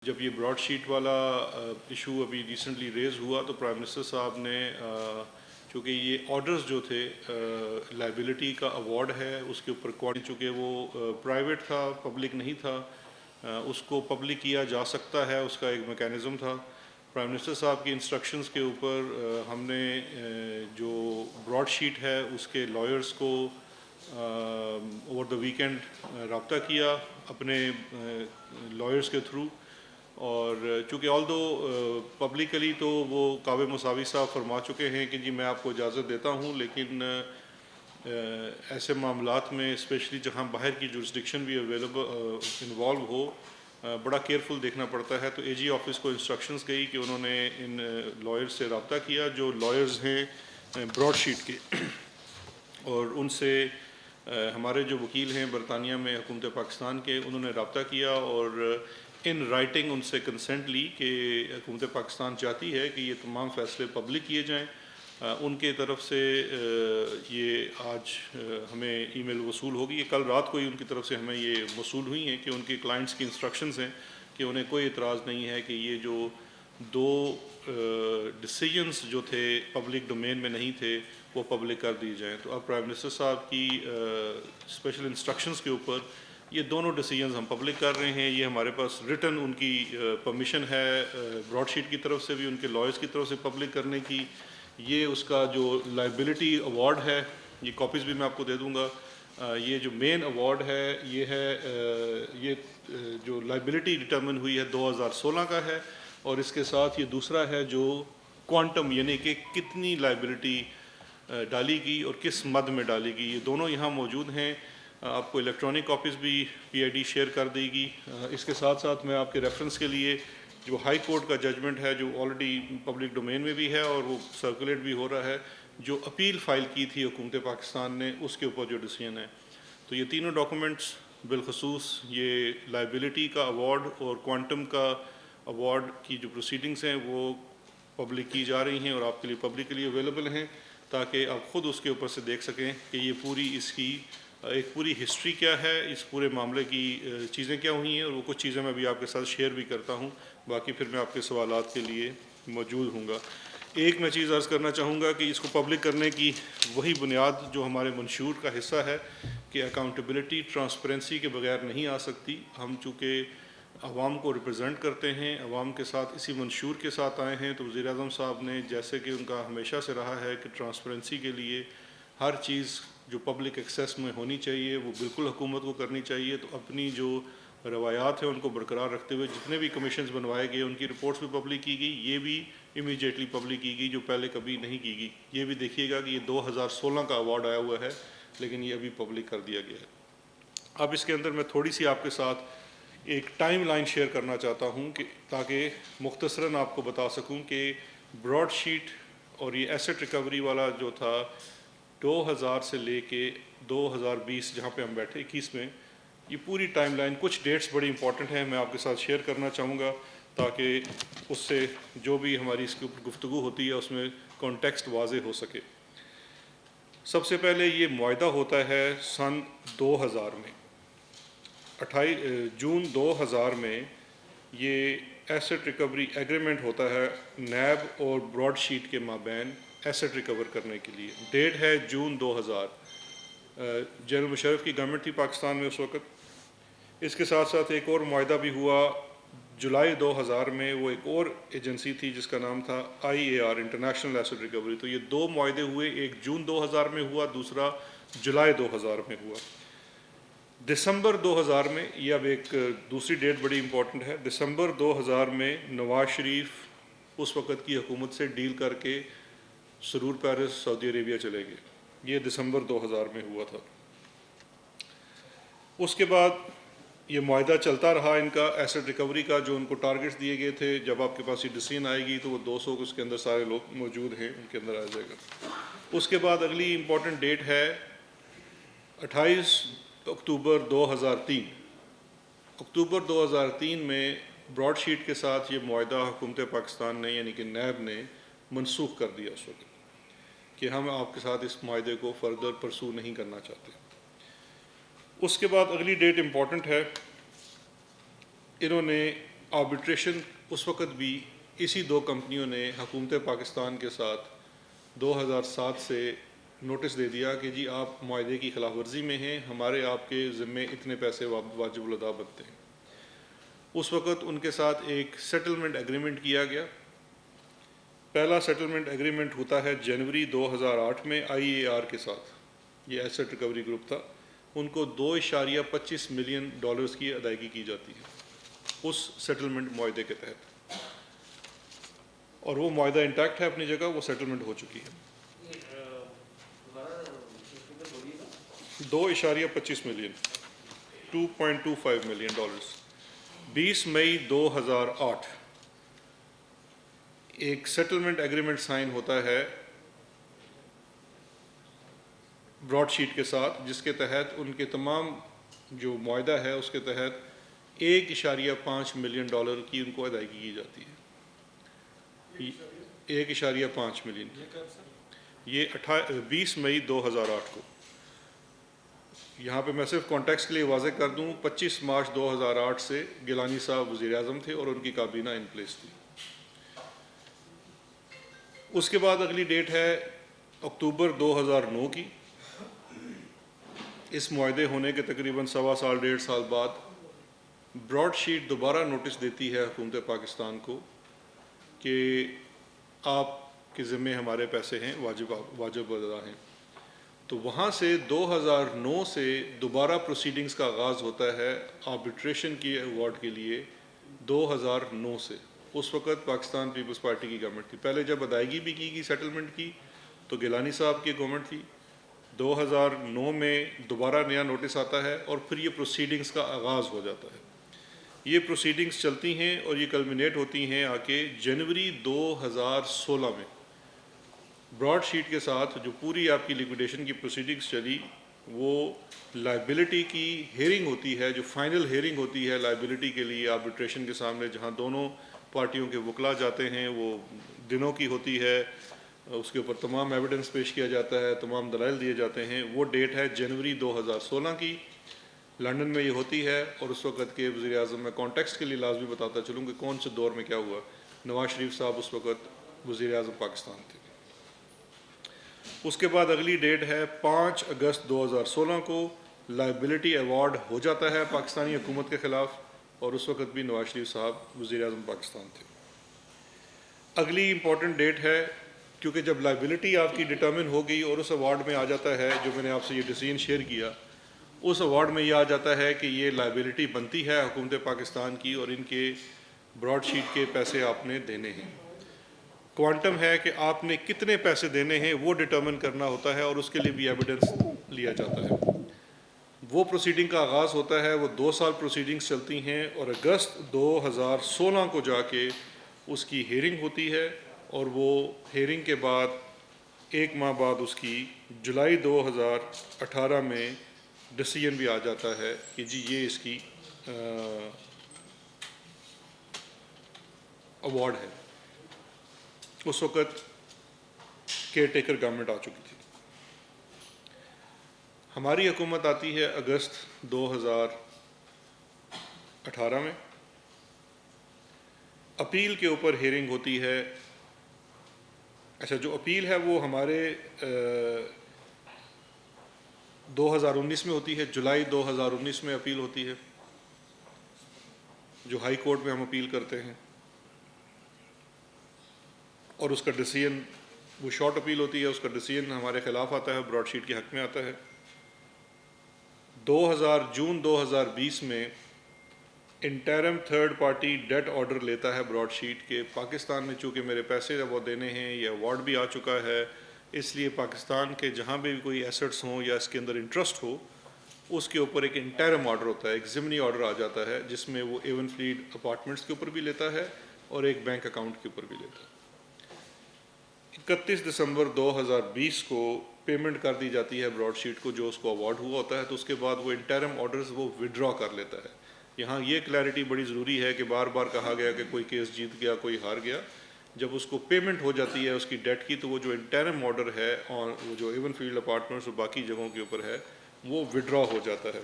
جب یہ Broad sheet والا ایشو ابھی ریسنٹلی ریز ہوا تو پرائم منسٹر صاحب نے چونکہ یہ آرڈرز جو تھے لائبلٹی کا ایوارڈ ہے اس کے اوپر چونکہ وہ پرائیویٹ تھا پبلک نہیں تھا اس کو پبلک کیا جا سکتا ہے اس کا ایک میکینزم تھا. پرائم منسٹر صاحب کی انسٹرکشنز کے اوپر ہم نے جو براڈ شیٹ ہے اس کے لائرز کو اوور دا ویکینڈ رابطہ کیا اپنے لائرز کے تھرو, اور چونکہ آل دو پبلکلی تو وہ کعبہ مساوی صاحب فرما چکے ہیں کہ جی میں آپ کو اجازت دیتا ہوں, لیکن ایسے معاملات میں اسپیشلی جہاں باہر کی جورسڈکشن بھی انوالو ہو بڑا کیئرفل دیکھنا پڑتا ہے. تو اے جی آفس کو انسٹرکشنز گئی کہ انہوں نے ان لائرز سے رابطہ کیا جو لائرز ہیں براڈ شیٹ کے, اور ان سے ہمارے جو وکیل ہیں برطانیہ میں حکومت پاکستان کے انہوں نے رابطہ کیا اور ان رائٹنگ ان سے کنسنٹ لی کہ حکومت پاکستان چاہتی ہے کہ یہ تمام فیصلے پبلک کیے جائیں. ان کے طرف سے یہ آج ہمیں ای میل وصول ہوگی, یہ کل رات کو ہی ان کی طرف سے ہمیں یہ وصول ہوئی ہیں کہ ان کے کلائنٹس کی انسٹرکشنز ہیں کہ انہیں کوئی اعتراض نہیں ہے کہ یہ جو دو ڈیسیجنز جو تھے پبلک ڈومین میں نہیں تھے وہ پبلک کر دی جائیں. تو اب پرائم منسٹر صاحب کی اسپیشل انسٹرکشنز کے اوپر یہ دونوں ڈیسیجنز ہم پبلک کر رہے ہیں. یہ ہمارے پاس ریٹن ان کی پرمیشن ہے براڈ شیٹ کی طرف سے بھی, ان کے لائرز کی طرف سے پبلک کرنے کی. یہ اس کا جو لائبلٹی ایوارڈ ہے یہ کاپیز بھی میں آپ کو دے دوں گا. یہ جو مین ایوارڈ ہے یہ ہے یہ جو لائبلٹی ڈٹرمن ہوئی ہے 2016 کا ہے, اور اس کے ساتھ یہ دوسرا ہے جو کوانٹم یعنی کہ کتنی لائبلٹی ڈالی گئی اور کس مد میں ڈالی گئی. یہ دونوں یہاں موجود ہیں, آپ کو الیکٹرانک کاپیز بھی پی آئی ڈی شیئر کر دے گی. اس کے ساتھ ساتھ میں آپ کے ریفرنس کے لیے جو ہائی کورٹ کا ججمنٹ ہے جو آلریڈی پبلک ڈومین میں بھی ہے اور وہ سرکولیٹ بھی ہو رہا ہے, جو اپیل فائل کی تھی حکومت پاکستان نے اس کے اوپر جو ڈیسیژن ہے. تو یہ تینوں ڈاکومنٹس بالخصوص یہ لائبلٹی کا ایوارڈ اور کوانٹم کا ایوارڈ کی جو پروسیڈنگس ہیں وہ پبلک کی جا رہی ہیں اور آپ کے لیے پبلکلی اویلیبل ہیں تاکہ آپ خود اس کے اوپر سے دیکھ سکیں کہ یہ پوری اس کی ایک پوری ہسٹری کیا ہے, اس پورے معاملے کی چیزیں کیا ہوئی ہیں, اور وہ کچھ چیزیں میں بھی آپ کے ساتھ شیئر بھی کرتا ہوں. باقی پھر میں آپ کے سوالات کے لیے موجود ہوں گا. ایک میں چیز عرض کرنا چاہوں گا کہ اس کو پبلک کرنے کی وہی بنیاد جو ہمارے منشور کا حصہ ہے کہ اکاؤنٹیبلٹی ٹرانسپیرنسی کے بغیر نہیں آ سکتی. ہم چونکہ عوام کو ریپرزینٹ کرتے ہیں, عوام کے ساتھ اسی منشور کے ساتھ آئے ہیں, تو وزیر اعظم صاحب نے جیسے کہ ان کا ہمیشہ سے رہا ہے کہ ٹرانسپیرنسی کے لیے ہر چیز جو پبلک ایکسیس میں ہونی چاہیے وہ بالکل حکومت کو کرنی چاہیے. تو اپنی جو روایات ہیں ان کو برقرار رکھتے ہوئے جتنے بھی کمیشنز بنوائے گئے ان کی رپورٹس بھی پبلک کی گئی, یہ بھی امیجیٹلی پبلک کی گئی جو پہلے کبھی نہیں کی گئی. یہ بھی دیکھیے گا کہ یہ 2016 کا ایوارڈ آیا ہوا ہے لیکن یہ ابھی پبلک کر دیا گیا ہے. اب اس کے اندر میں تھوڑی سی آپ کے ساتھ ایک ٹائم لائن شیئر کرنا چاہتا ہوں کہ تاکہ مختصراً آپ کو بتا سکوں کہ براڈ شیٹ اور یہ ایسٹ ریکوری والا جو تھا 2000 سے لے کے 2020 جہاں پہ ہم بیٹھے 21 میں, یہ پوری ٹائم لائن کچھ ڈیٹس بڑی امپورٹنٹ ہیں میں آپ کے ساتھ شیئر کرنا چاہوں گا تاکہ اس سے جو بھی ہماری اس کے اوپر گفتگو ہوتی ہے اس میں کانٹیکسٹ واضح ہو سکے. سب سے پہلے یہ معاہدہ ہوتا ہے سن 2000 میں, 28 جون 2000 میں یہ ایسٹ ریکوری ایگریمنٹ ہوتا ہے نیب اور براڈ شیٹ کے مابین ایسٹ ریکور کرنے کے لیے. ڈیٹ ہے جون 2000. جنرل مشرف کی گورنمنٹ تھی پاکستان میں اس وقت. اس کے ساتھ ساتھ ایک اور معاہدہ بھی ہوا جولائی 2000 میں, وہ ایک اور ایجنسی تھی جس کا نام تھا IAR انٹرنیشنل ایسٹ ریکوری. تو یہ دو معاہدے ہوئے, ایک جون 2000 میں ہوا, دوسرا جولائی 2000 میں ہوا. دسمبر 2000 میں, یہ اب ایک دوسری ڈیٹ بڑی امپورٹنٹ ہے, دسمبر 2000 میں نواز شریف اس وقت کی حکومت سے ڈیل کر کے سرور پیرس سعودی عربیہ چلے گئے. یہ دسمبر 2000 میں ہوا تھا. اس کے بعد یہ معاہدہ چلتا رہا ان کا ایسٹ ریکوری کا, جو ان کو ٹارگٹس دیے گئے تھے. جب آپ کے پاس یہ ڈیسیژن آئے گی تو وہ 200 اس کے اندر سارے لوگ موجود ہیں ان کے اندر آ جائے گا. اس کے بعد اگلی امپورٹنٹ ڈیٹ ہے 28 اکتوبر 2003. اکتوبر 2003 میں براڈ شیٹ کے ساتھ یہ معاہدہ حکومت پاکستان نے یعنی کہ نیب نے منسوخ کر دیا اس وقت کہ ہم آپ کے ساتھ اس معاہدے کو فردر پرسو نہیں کرنا چاہتے. اس کے بعد اگلی ڈیٹ امپورٹنٹ ہے, انہوں نے آربیٹریشن اس وقت بھی اسی دو کمپنیوں نے حکومت پاکستان کے ساتھ 2007 سے نوٹس دے دیا کہ جی آپ معاہدے کی خلاف ورزی میں ہیں، ہمارے آپ کے ذمے اتنے پیسے واجب الادا بنتے ہیں۔ اس وقت ان کے ساتھ ایک سیٹلمنٹ ایگریمنٹ کیا گیا۔ پہلا سیٹلمنٹ ایگریمنٹ ہوتا ہے جنوری 2008 میں IAR کے ساتھ، یہ ایسٹ ریکوری گروپ تھا، ان کو $2.25 ملین کی ادائیگی کی جاتی ہے اس سیٹلمنٹ معاہدے کے تحت، اور وہ معاہدہ انٹیکٹ ہے اپنی جگہ، وہ سیٹلمنٹ ہو چکی ہے۔ $2.25 ملین، $2.25 ملین۔ 20 مئی 2008 ایک سیٹلمنٹ ایگریمنٹ سائن ہوتا ہے براڈ شیٹ کے ساتھ، جس کے تحت ان کے تمام جو معاہدہ ہے اس کے تحت $1.5 ملین کی ان کو ادائیگی کی جاتی ہے۔ 1.5 ملین، یہ 20 مئی 2008 کو۔ یہاں پہ میں صرف کانٹیکسٹ کے لیے واضح کر دوں، 25 مارچ 2008 سے گیلانی صاحب وزیر اعظم تھے اور ان کی کابینہ ان پلیس تھی۔ اس کے بعد اگلی ڈیٹ ہے اکتوبر 2009 کی۔ اس معاہدے ہونے کے تقریباً 1.25 بعد براڈ شیٹ دوبارہ نوٹس دیتی ہے حکومت پاکستان کو کہ آپ کے ذمے ہمارے پیسے ہیں، واجب ادا ہیں۔ تو وہاں سے 2009 سے دوبارہ پروسیڈنگز کا آغاز ہوتا ہے آربیٹریشن کی ایوارڈ کے لیے 2009 سے۔ اس وقت پاکستان پیپلز پارٹی کی گورنمنٹ تھی۔ پہلے جب ادائیگی بھی کی گئی سیٹلمنٹ کی تو گیلانی صاحب کی گورنمنٹ تھی۔ 2009 میں دوبارہ نیا نوٹس آتا ہے اور پھر یہ پروسیڈنگز کا آغاز ہو جاتا ہے۔ یہ پروسیڈنگز چلتی ہیں اور یہ کلمینیٹ ہوتی ہیں آ کے جنوری 2016 میں۔ براڈ شیٹ کے ساتھ جو پوری آپ کی لیکویڈیشن کی پروسیڈنگز چلی، وہ لائبلٹی کی ہیئرنگ ہوتی ہے، جو فائنل ہیئرنگ ہوتی ہے لائبلٹی کے لیے آربیٹریشن کے سامنے، جہاں دونوں پارٹیوں کے وکلا جاتے ہیں، وہ دنوں کی ہوتی ہے۔ اس کے اوپر تمام ایویڈنس پیش کیا جاتا ہے، تمام دلائل دیے جاتے ہیں۔ وہ ڈیٹ ہے جنوری 2016 کی، لندن میں یہ ہوتی ہے۔ اور اس وقت کے وزیر اعظم، میں کانٹیکسٹ کے لیے لازمی بتاتا چلوں کہ کون سے دور میں کیا ہوا۔ نواز شریف صاحب اس وقت وزیر اعظم پاکستان تھے۔ اس کے بعد اگلی ڈیٹ ہے 5 اگست 2016 کو، لائبلٹی ایوارڈ ہو جاتا ہے پاکستانی حکومت کے خلاف، اور اس وقت بھی نواز شریف صاحب وزیر اعظم پاکستان تھے۔ اگلی امپورٹنٹ ڈیٹ ہے، کیونکہ جب لائبلٹی آپ کی ڈٹرمن ہو گئی اور اس ایوارڈ میں آ جاتا ہے، جو میں نے آپ سے یہ ڈیسیژن شیئر کیا، اس ایوارڈ میں یہ آ جاتا ہے کہ یہ لائبلٹی بنتی ہے حکومت پاکستان کی اور ان کے براڈ شیٹ کے پیسے آپ نے دینے ہیں۔ کوانٹم ہے کہ آپ نے کتنے پیسے دینے ہیں وہ ڈٹرمن کرنا ہوتا ہے، اور اس کے لیے بھی ایویڈنس لیا جاتا ہے۔ وہ پروسیڈنگ کا آغاز ہوتا ہے، وہ 2 سال پروسیڈنگز چلتی ہیں، اور اگست 2016 کو جا کے اس کی ہیئرنگ ہوتی ہے، اور وہ ہیئرنگ کے بعد 1 ماہ بعد اس کی جولائی 2018 میں ڈیسیژن بھی آ جاتا ہے کہ جی یہ اس کی ایوارڈ ہے۔ اس وقت کیئر ٹیکر گورنمنٹ آ چکی تھی۔ ہماری حکومت آتی ہے اگست 2018 میں۔ اپیل کے اوپر ہیئرنگ ہوتی ہے۔ اچھا، جو اپیل ہے وہ ہمارے 2019 میں ہوتی ہے، جولائی 2019 میں اپیل ہوتی ہے، جو ہائی کورٹ میں ہم اپیل کرتے ہیں، اور اس کا ڈیسیژن، وہ شارٹ اپیل ہوتی ہے، اس کا ڈیسیژن ہمارے خلاف آتا ہے، براڈ شیٹ کے حق میں آتا ہے۔ جون 2020 میں interim third party debt order لیتا ہے براڈ شیٹ کے پاکستان میں، چونکہ میرے پیسے وہ دینے ہیں، یہ ایوارڈ بھی آ چکا ہے، اس لیے پاکستان کے جہاں بھی کوئی ایسٹس ہوں یا اس کے اندر انٹرسٹ ہو، اس کے اوپر ایک انٹرم آرڈر ہوتا ہے، ایک ضمنی آرڈر آ جاتا ہے، جس میں وہ ایون فلیٹ اپارٹمنٹس کے اوپر بھی لیتا ہے اور ایک بینک اکاؤنٹ کے اوپر بھی لیتا ہے۔ 31 دسمبر 2020 کو پیمنٹ کر دی جاتی ہے براڈ شیٹ کو، جو اس کو ایوارڈ ہوا ہوتا ہے، تو اس کے بعد وہ انٹرم آرڈرز وہ وڈرا کر لیتا ہے۔ یہاں یہ کلیئرٹی بڑی ضروری ہے کہ بار بار کہا گیا کہ کوئی کیس جیت گیا، کوئی ہار گیا۔ جب اس کو پیمنٹ ہو جاتی ہے اس کی ڈیٹ کی، تو وہ جو انٹرم آرڈر ہے اور وہ جو ایون فیلڈ اپارٹمنٹس اور باقی جگہوں کے اوپر ہے، وہ وڈرا ہو جاتا ہے۔